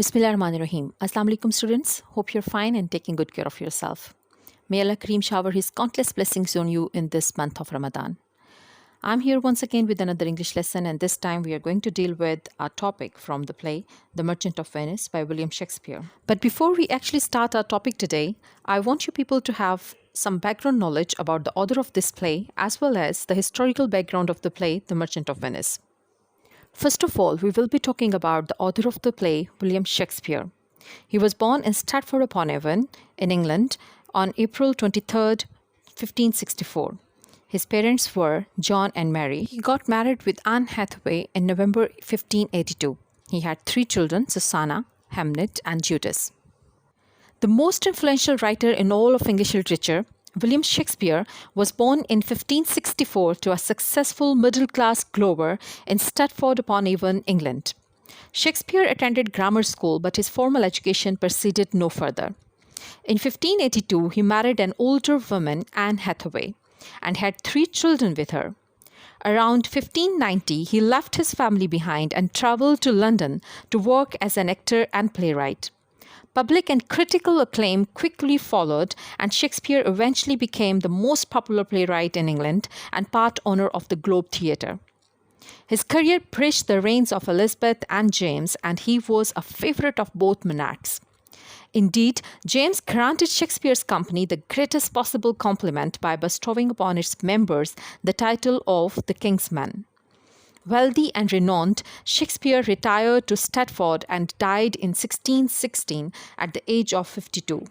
Bismillahirrahmanirrahim. Assalamu alaikum students. Hope you're fine and taking good care of yourself. May Allah Kareem shower His countless blessings on you in this month of Ramadan. I'm here once again with another English lesson, and this time we are going to deal with a topic from the play The Merchant of Venice by William Shakespeare. But before we actually start our topic today, I want you people to have some background knowledge about the author of this play as well as the historical background of the play The Merchant of Venice. First of all, we will be talking about the author of the play, William Shakespeare. He was born in Stratford-upon-Avon in England on April 23rd, 1564. His parents were John and Mary. He got married with Anne Hathaway in November 1582. He had 3 children, Susanna, Hamnet, and Judas. The most influential writer in all of English literature, William Shakespeare was born in 1564 to a successful middle-class glover in Stratford-upon-Avon, England. Shakespeare attended grammar school, but his formal education proceeded no further. In 1582, he married an older woman, Anne Hathaway, and had 3 children with her. Around 1590, he left his family behind and traveled to London to work as an actor and playwright. Public and critical acclaim quickly followed, and Shakespeare eventually became the most popular playwright in England and part owner of the Globe Theatre. His career bridged the reigns of Elizabeth and James, and he was a favorite of both monarchs. Indeed, James granted Shakespeare's company the greatest possible compliment by bestowing upon its members the title of the King's Man. Wealthy and renowned, Shakespeare retired to Stratford and died in 1616 at the age of 52.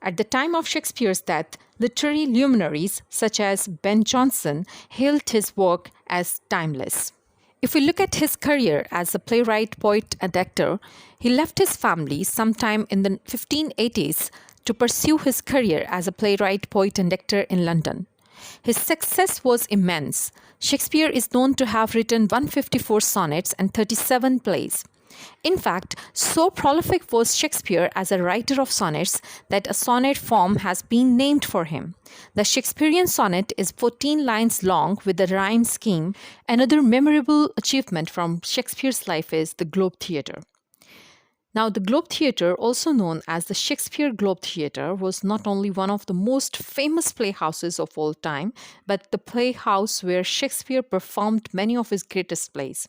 At the time of Shakespeare's death, literary luminaries such as Ben Jonson hailed his work as timeless. If we look at his career as a playwright, poet, and actor, he left his family sometime in the 1580s to pursue his career as a playwright, poet, and actor in London. His success was immense. Shakespeare is known to have written 154 sonnets and 37 plays. In fact, so prolific was Shakespeare as a writer of sonnets that a sonnet form has been named for him. The Shakespearean sonnet is 14 lines long with a rhyme scheme. Another memorable achievement from Shakespeare's life is the Globe Theatre. Now, the Globe Theatre, also known as the Shakespeare Globe Theatre, was not only one of the most famous playhouses of all time, but the playhouse where Shakespeare performed many of his greatest plays.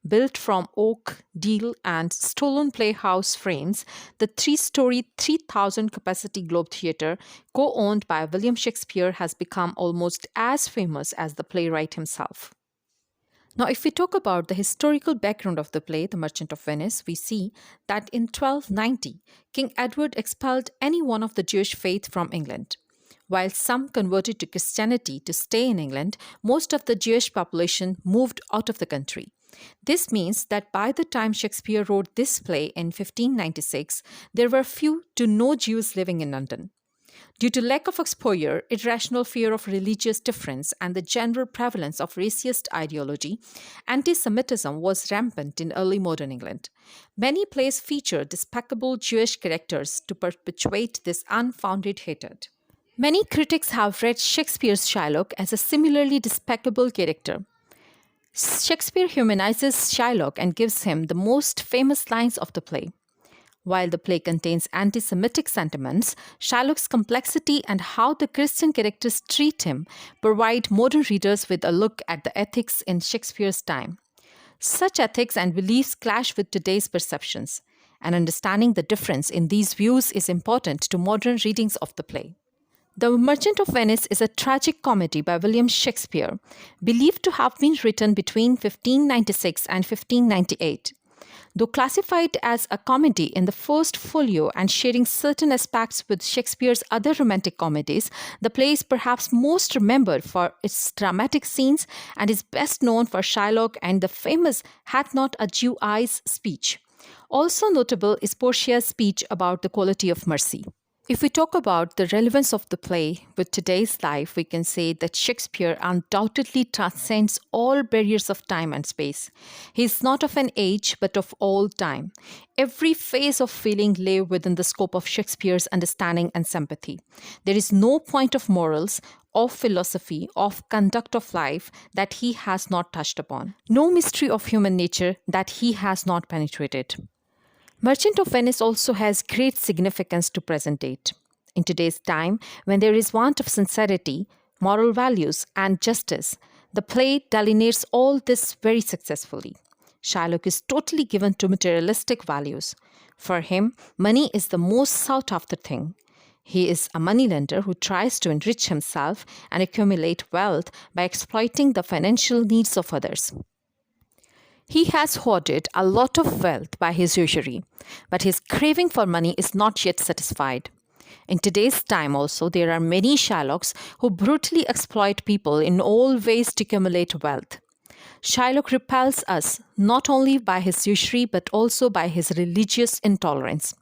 Built from oak, deal, and stolen playhouse frames, the 3-story, 3,000-capacity Globe Theatre, co-owned by William Shakespeare, has become almost as famous as the playwright himself. Now, if we talk about the historical background of the play, The Merchant of Venice, we see that in 1290, King Edward expelled any one of the Jewish faith from England. While some converted to Christianity to stay in England, most of the Jewish population moved out of the country. This means that by the time Shakespeare wrote this play in 1596, there were few to no Jews living in London. Due to lack of exposure, irrational fear of religious difference, and the general prevalence of racist ideology, anti-Semitism was rampant in early modern England. Many plays feature despicable Jewish characters to perpetuate this unfounded hatred. Many critics have read Shakespeare's Shylock as a similarly despicable character. Shakespeare humanizes Shylock and gives him the most famous lines of the play. While the play contains anti-Semitic sentiments, Shylock's complexity and how the Christian characters treat him provide modern readers with a look at the ethics in Shakespeare's time. Such ethics and beliefs clash with today's perceptions, and understanding the difference in these views is important to modern readings of the play. The Merchant of Venice is a tragic comedy by William Shakespeare, believed to have been written between 1596 and 1598. Though classified as a comedy in the first folio and sharing certain aspects with Shakespeare's other romantic comedies, the play is perhaps most remembered for its dramatic scenes and is best known for Shylock and the famous "Hath not a Jew eyes" speech. Also notable is Portia's speech about the quality of mercy. If we talk about the relevance of the play with today's life, we can say that Shakespeare undoubtedly transcends all barriers of time and space. He is not of an age, but of all time. Every phase of feeling lay within the scope of Shakespeare's understanding and sympathy. There is no point of morals, of philosophy, of conduct of life that he has not touched upon. No mystery of human nature that he has not penetrated. Merchant of Venice also has great significance to present date. In today's time, when there is want of sincerity, moral values, and justice, the play delineates all this very successfully. Shylock is totally given to materialistic values. For him, money is the most sought after thing. He is a moneylender who tries to enrich himself and accumulate wealth by exploiting the financial needs of others. He has hoarded a lot of wealth by his usury, but his craving for money is not yet satisfied. In today's time also, there are many Shylocks who brutally exploit people in all ways to accumulate wealth. Shylock repels us not only by his usury but also by his religious intolerance.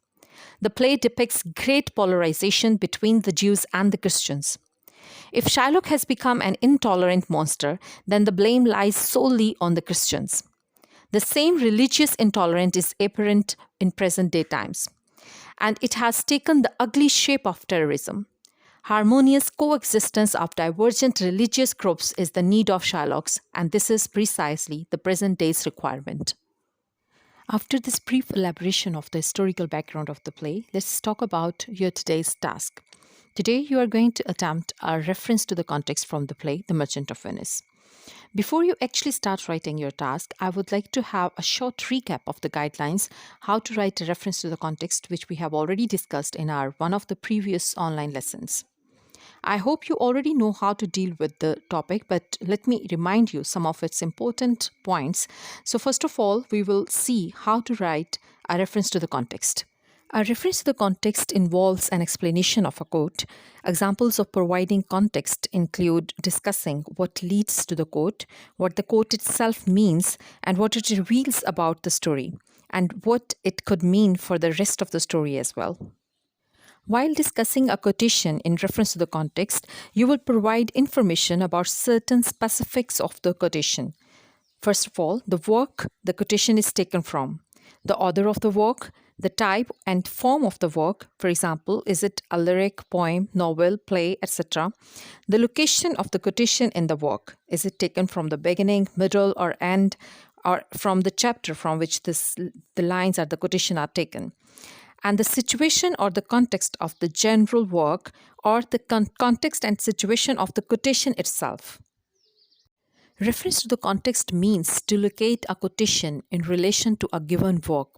The play depicts great polarization between the Jews and the Christians. If Shylock has become an intolerant monster, then the blame lies solely on the Christians. The same religious intolerance is apparent in present day times, and it has taken the ugly shape of terrorism. Harmonious coexistence of divergent religious groups is the need of Shylocks, and this is precisely the present day's requirement. After this brief elaboration of the historical background of the play, let's talk about your today's task. Today, you are going to attempt a reference to the context from the play, The Merchant of Venice. Before you actually start writing your task, I would like to have a short recap of the guidelines, how to write a reference to the context, which we have already discussed in one of the previous online lessons. I hope you already know how to deal with the topic, but let me remind you some of its important points. So first of all, we will see how to write a reference to the context. A reference to the context involves an explanation of a quote. Examples of providing context include discussing what leads to the quote, what the quote itself means, and what it reveals about the story, and what it could mean for the rest of the story as well. While discussing a quotation in reference to the context, you will provide information about certain specifics of the quotation. First of all, the work the quotation is taken from, the author of the work, the type and form of the work, for example, is it a lyric, poem, novel, play, etc. The location of the quotation in the work, is it taken from the beginning, middle, or end, or from the chapter from which the lines or the quotation are taken. And the situation or the context of the general work, or the context and situation of the quotation itself. Reference to the context means to locate a quotation in relation to a given work.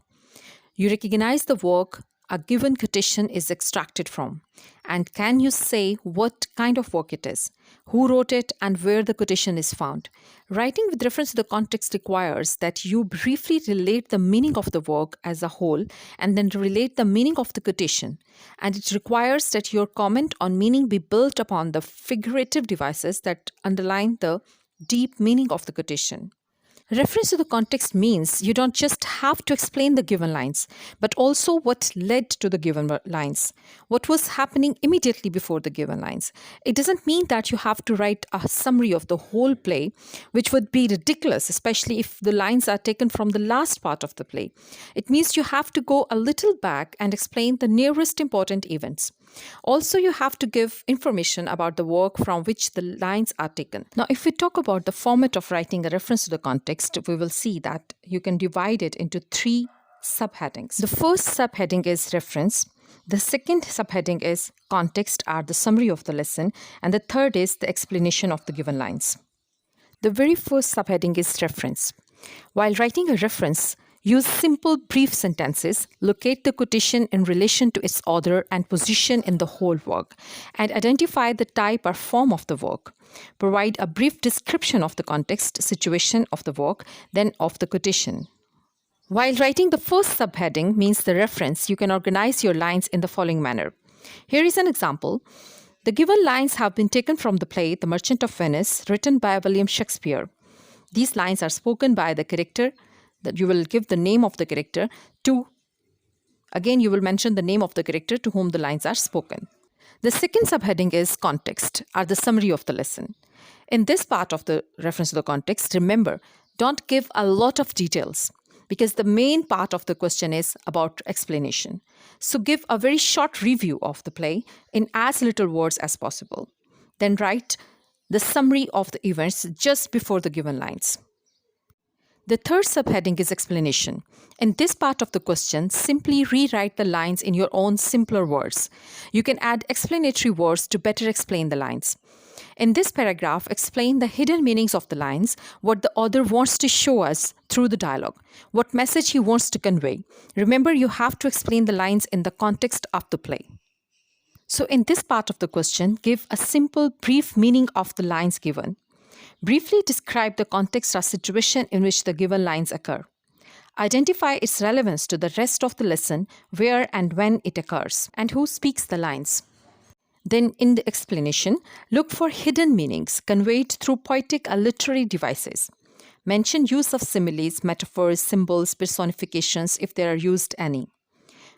You recognize the work a given quotation is extracted from, and can you say what kind of work it is, who wrote it, and where the quotation is found. Writing with reference to the context requires that you briefly relate the meaning of the work as a whole and then relate the meaning of the quotation, and it requires that your comment on meaning be built upon the figurative devices that underline the deep meaning of the quotation. Reference to the context means you don't just have to explain the given lines, but also what led to the given lines, what was happening immediately before the given lines. It doesn't mean that you have to write a summary of the whole play, which would be ridiculous, especially if the lines are taken from the last part of the play. It means you have to go a little back and explain the nearest important events. Also, you have to give information about the work from which the lines are taken. Now, if we talk about the format of writing a reference to the context, we will see that you can divide it into 3 subheadings. The first subheading is reference. The second subheading is context, or the summary of the lesson. And the third is the explanation of the given lines. The very first subheading is reference. While writing a reference, use simple, brief sentences, locate the quotation in relation to its author and position in the whole work, and identify the type or form of the work. Provide a brief description of the context, situation of the work, then of the quotation. While writing the first subheading means the reference, you can organize your lines in the following manner. Here is an example. The given lines have been taken from the play The Merchant of Venice, written by William Shakespeare. These lines are spoken by the character. That you will give the name of the character to, again you will mention the name of the character to whom the lines are spoken. The second subheading is context, or the summary of the lesson. In this part of the reference to the context, remember, don't give a lot of details, because the main part of the question is about explanation. So give a very short review of the play in as little words as possible. Then write the summary of the events just before the given lines. The third subheading is explanation. In this part of the question, simply rewrite the lines in your own simpler words. You can add explanatory words to better explain the lines. In this paragraph, explain the hidden meanings of the lines, what the author wants to show us through the dialogue, what message he wants to convey. Remember, you have to explain the lines in the context of the play. So in this part of the question, give a simple, brief meaning of the lines given. Briefly describe the context or situation in which the given lines occur. Identify its relevance to the rest of the lesson, where and when it occurs, and who speaks the lines. Then, in the explanation, look for hidden meanings conveyed through poetic or literary devices. Mention use of similes, metaphors, symbols, personifications if there are used any.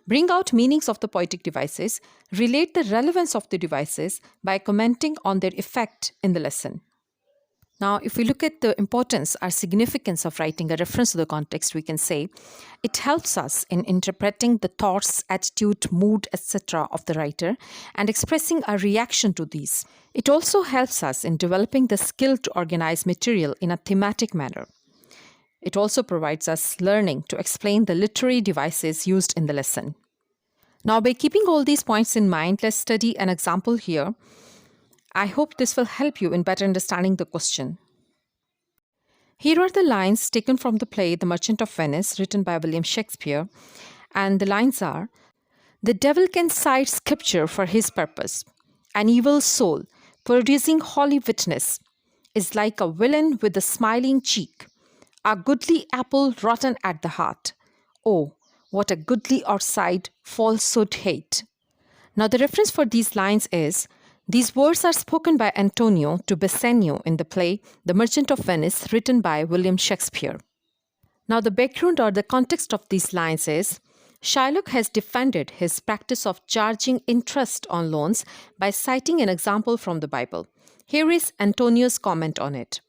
Bring out meanings of the poetic devices. Relate the relevance of the devices by commenting on their effect in the lesson. Now, if we look at the importance or significance of writing a reference to the context, we can say it helps us in interpreting the thoughts, attitude, mood, etc. of the writer and expressing a reaction to these. It also helps us in developing the skill to organize material in a thematic manner. It also provides us learning to explain the literary devices used in the lesson. Now, by keeping all these points in mind, let's study an example here. I hope this will help you in better understanding the question. Here are the lines taken from the play The Merchant of Venice, written by William Shakespeare. And the lines are, "The devil can cite scripture for his purpose. An evil soul, producing holy witness, is like a villain with a smiling cheek, a goodly apple rotten at the heart. Oh, what a goodly outside falsehood hate." Now the reference for these lines is, these words are spoken by Antonio to Bassanio in the play The Merchant of Venice, written by William Shakespeare. Now the background or the context of these lines is, Shylock has defended his practice of charging interest on loans by citing an example from the Bible. Here is Antonio's comment on it.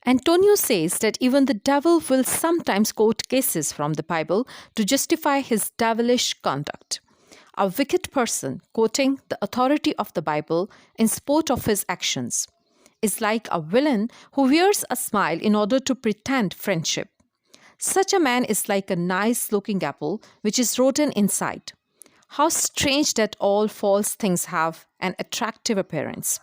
Antonio says that even the devil will sometimes quote cases from the Bible to justify his devilish conduct. A wicked person quoting the authority of the Bible in sport of his actions is like a villain who wears a smile in order to pretend friendship. Such a man is like a nice-looking apple which is rotten inside. How strange that all false things have an attractive appearance.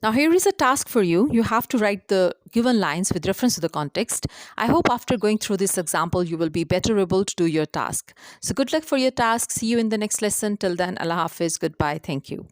Now here is a task for you. You have to write the given lines with reference to the context. I hope after going through this example, you will be better able to do your task. So good luck for your task. See you in the next lesson. Till then, Allah Hafiz. Goodbye. Thank you.